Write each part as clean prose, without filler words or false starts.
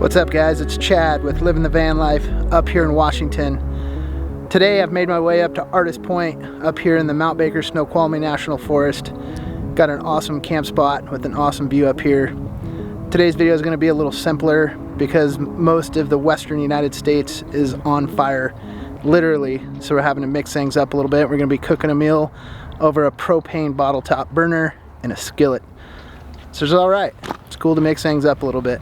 What's up guys, it's Chad with Living the Van Life up here in Washington. Today I've made my way up to Artist Point up here in the Mount Baker Snoqualmie National Forest. Got an awesome camp spot with an awesome view up here. Today's video is going to be a little simpler because most of the western United States is on fire, literally. So we're having to mix things up a little bit. We're going to be cooking a meal over a propane bottle top burner and a skillet. So it's alright. It's cool to mix things up a little bit.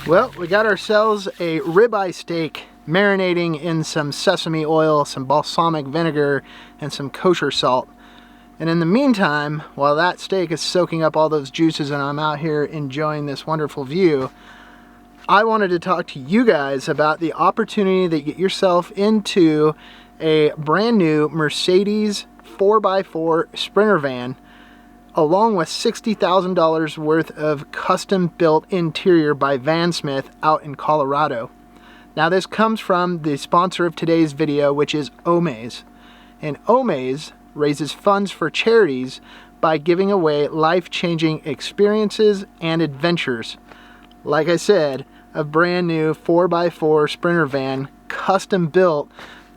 Well, we got ourselves a ribeye steak marinating in some sesame oil, some balsamic vinegar, and some kosher salt. And in the meantime, while that steak is soaking up all those juices and I'm out here enjoying this wonderful view, I wanted to talk to you guys about the opportunity to get yourself into a brand new Mercedes 4x4 Sprinter van, along with $60,000 worth of custom-built interior by Vansmith out in Colorado. Now this comes from the sponsor of today's video, which is Omaze. And Omaze raises funds for charities by giving away life-changing experiences and adventures. Like I said, a brand new 4x4 Sprinter van, custom-built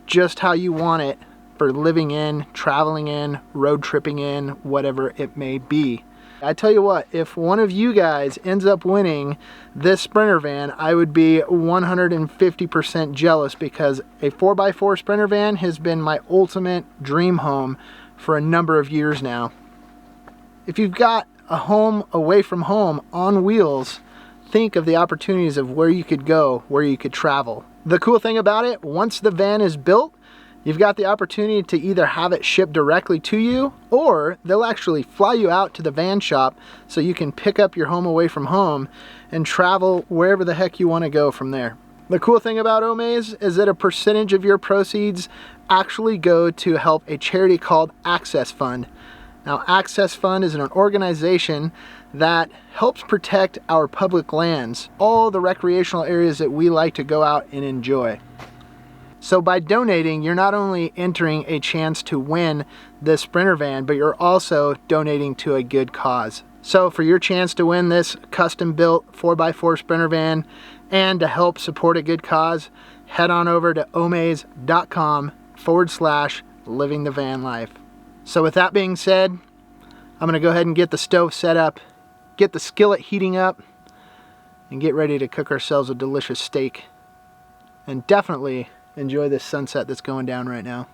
just how you want it, for living in, traveling in, road tripping in, whatever it may be. I tell you what, if one of you guys ends up winning this Sprinter van, I would be 150% jealous, because a 4x4 Sprinter van has been my ultimate dream home for a number of years now. If you've got a home away from home on wheels, think of the opportunities of where you could go, where you could travel. The cool thing about it, once the van is built, you've got the opportunity to either have it shipped directly to you, or they'll actually fly you out to the van shop so you can pick up your home away from home and travel wherever the heck you want to go from there. The cool thing about Omaze is that a percentage of your proceeds actually go to help a charity called Access Fund. Now, Access Fund is an organization that helps protect our public lands, all the recreational areas that we like to go out and enjoy. So by donating, you're not only entering a chance to win this Sprinter van, but you're also donating to a good cause. So for your chance to win this custom-built 4x4 Sprinter van and to help support a good cause, head on over to omaze.com/livingthevanlife. So with that being said, I'm going to go ahead and get the stove set up, get the skillet heating up, and get ready to cook ourselves a delicious steak. And definitely enjoy this sunset that's going down right now.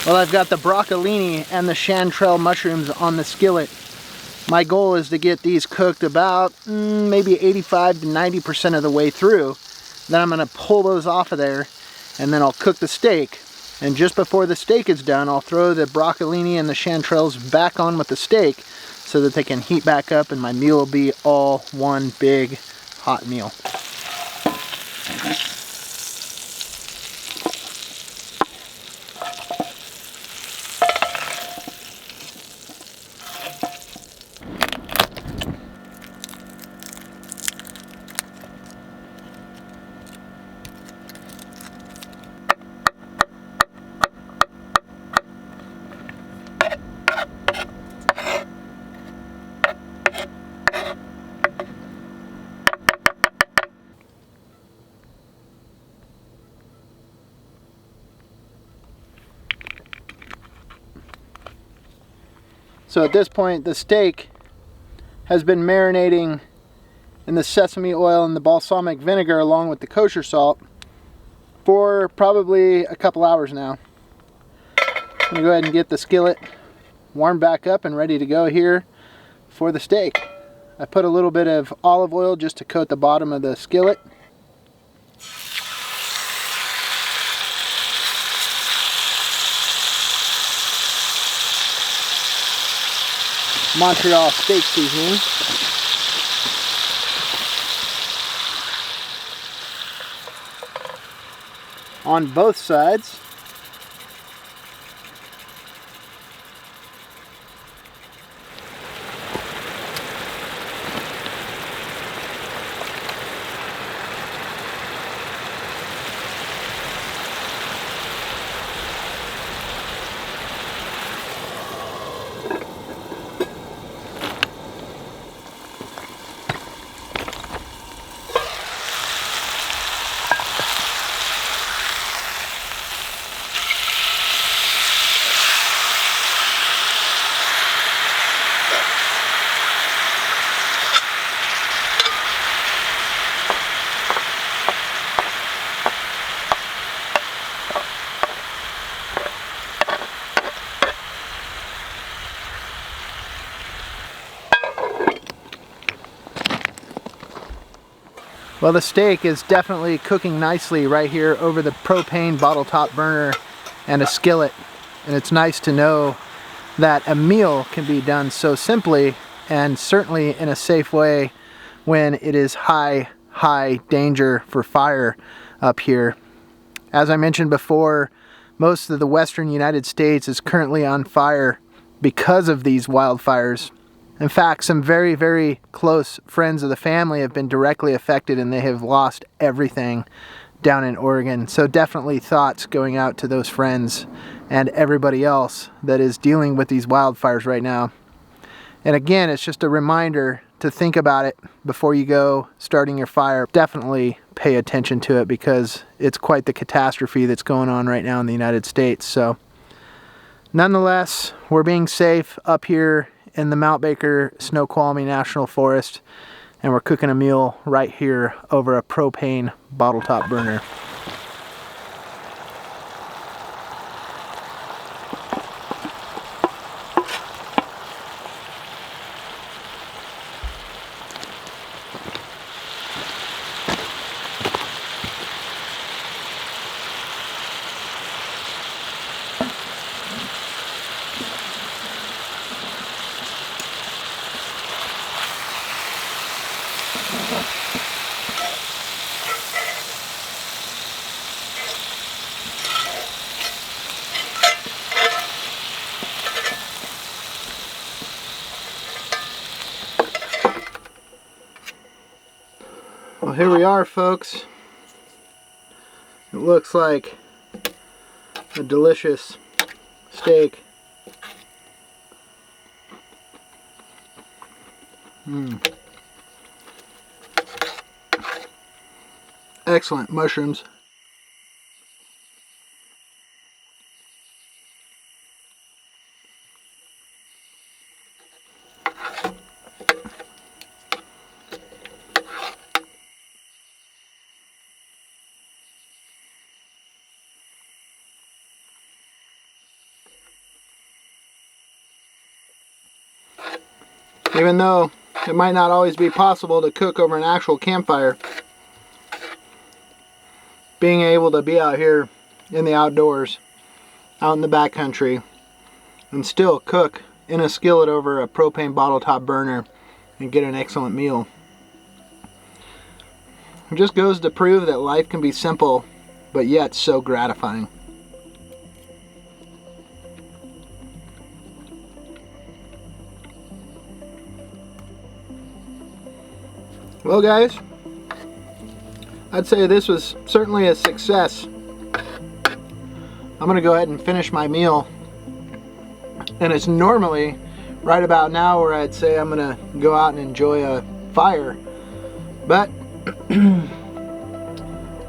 Well, I've got the broccolini and the chanterelle mushrooms on the skillet. My goal is to get these cooked about maybe 85 to 90% of the way through. Then I'm going to pull those off of there, and then I'll cook the steak. And just before the steak is done, I'll throw the broccolini and the chanterelles back on with the steak so that they can heat back up and my meal will be all one big hot meal. So at this point, the steak has been marinating in the sesame oil and the balsamic vinegar along with the kosher salt for probably a couple hours now. I'm gonna go ahead and get the skillet warmed back up and ready to go here for the steak. I put a little bit of olive oil just to coat the bottom of the skillet. Montreal steak seasoning. On both sides. Well, the steak is definitely cooking nicely right here over the propane bottle top burner and a skillet. And it's nice to know that a meal can be done so simply and certainly in a safe way when it is high danger for fire up here. As I mentioned before, most of the western United States is currently on fire because of these wildfires. In fact, some very close friends of the family have been directly affected and they have lost everything down in Oregon. So definitely thoughts going out to those friends and everybody else that is dealing with these wildfires right now. And again, it's just a reminder to think about it before you go starting your fire. Definitely pay attention to it because it's quite the catastrophe that's going on right now in the United States. So nonetheless, we're being safe up here in the Mount Baker Snoqualmie National Forest, and we're cooking a meal right here over a propane bottle top burner. Well, here we are, folks. It looks like a delicious steak. Excellent mushrooms. Even though it might not always be possible to cook over an actual campfire, being able to be out here in the outdoors, out in the backcountry, and still cook in a skillet over a propane bottle top burner and get an excellent meal. It just goes to prove that life can be simple, but yet so gratifying. Well guys, I'd say this was certainly a success. I'm gonna go ahead and finish my meal. And it's normally right about now where I'd say I'm gonna go out and enjoy a fire. But I'm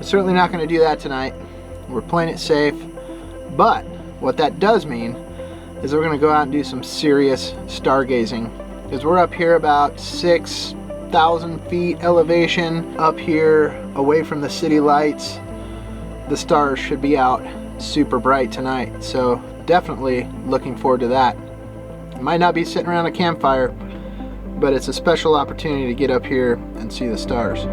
certainly not gonna do that tonight. We're playing it safe. But what that does mean is we're gonna go out and do some serious stargazing. Because we're up here about 6,000 feet elevation, up here away from the city lights. The stars should be out super bright tonight, so definitely looking forward to that. I might not be sitting around a campfire, but it's a special opportunity to get up here and see the stars.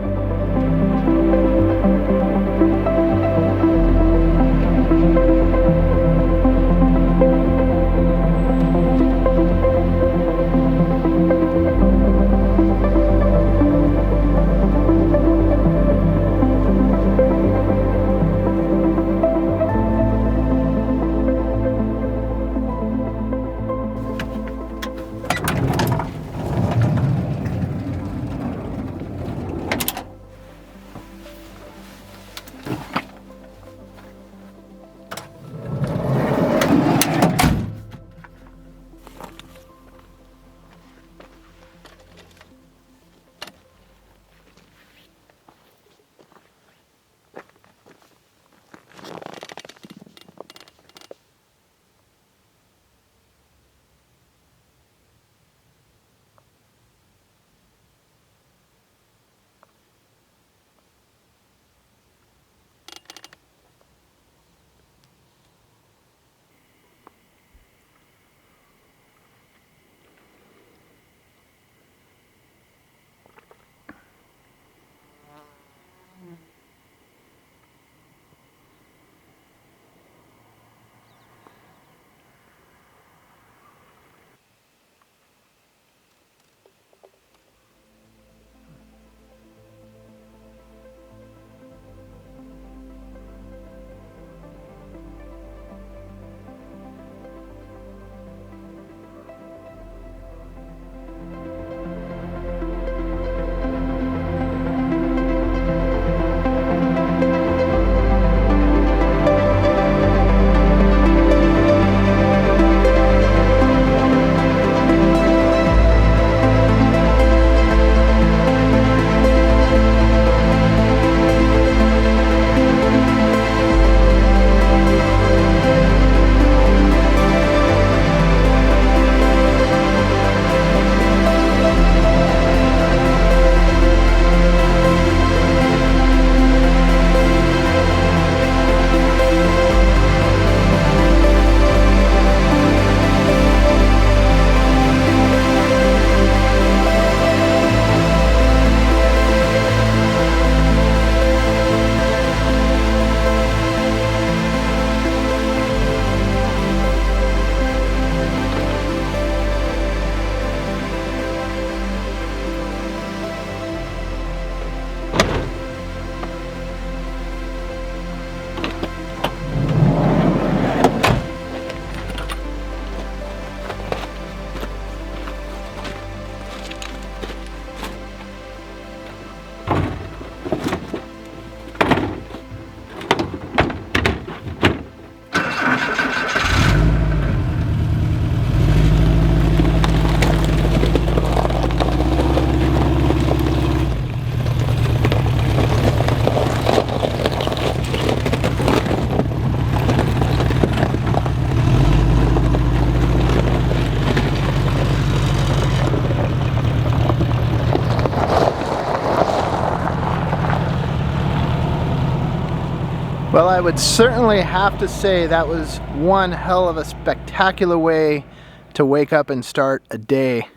Well, I would certainly have to say that was one hell of a spectacular way to wake up and start a day.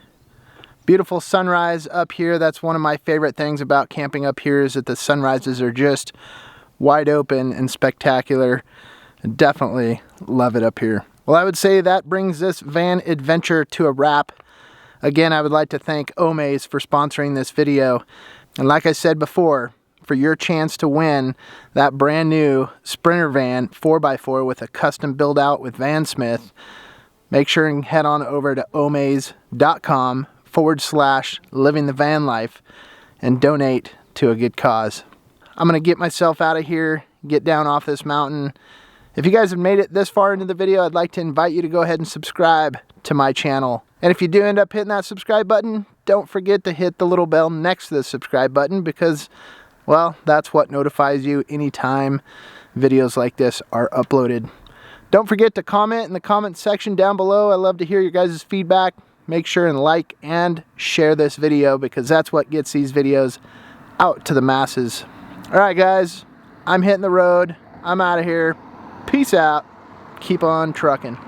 Beautiful sunrise up here. That's one of my favorite things about camping up here, is that the sunrises are just wide open and spectacular. Definitely love it up here. Well, I would say that brings this van adventure to a wrap. Again, I would like to thank Omaze for sponsoring this video. And like I said before, for your chance to win that brand new Sprinter van 4x4 with a custom build out with Vansmith, make sure and head on over to omaze.com/livingthevanlife and donate to a good cause. I'm gonna get myself out of here, get down off this mountain. If you guys have made it this far into the video, I'd like to invite you to go ahead and subscribe to my channel. And if you do end up hitting that subscribe button, don't forget to hit the little bell next to the subscribe button, because, well, that's what notifies you anytime videos like this are uploaded. Don't forget to comment in the comment section down below. I love to hear your guys' feedback. Make sure and like and share this video, because that's what gets these videos out to the masses. All right, guys, I'm hitting the road. I'm out of here. Peace out. Keep on trucking.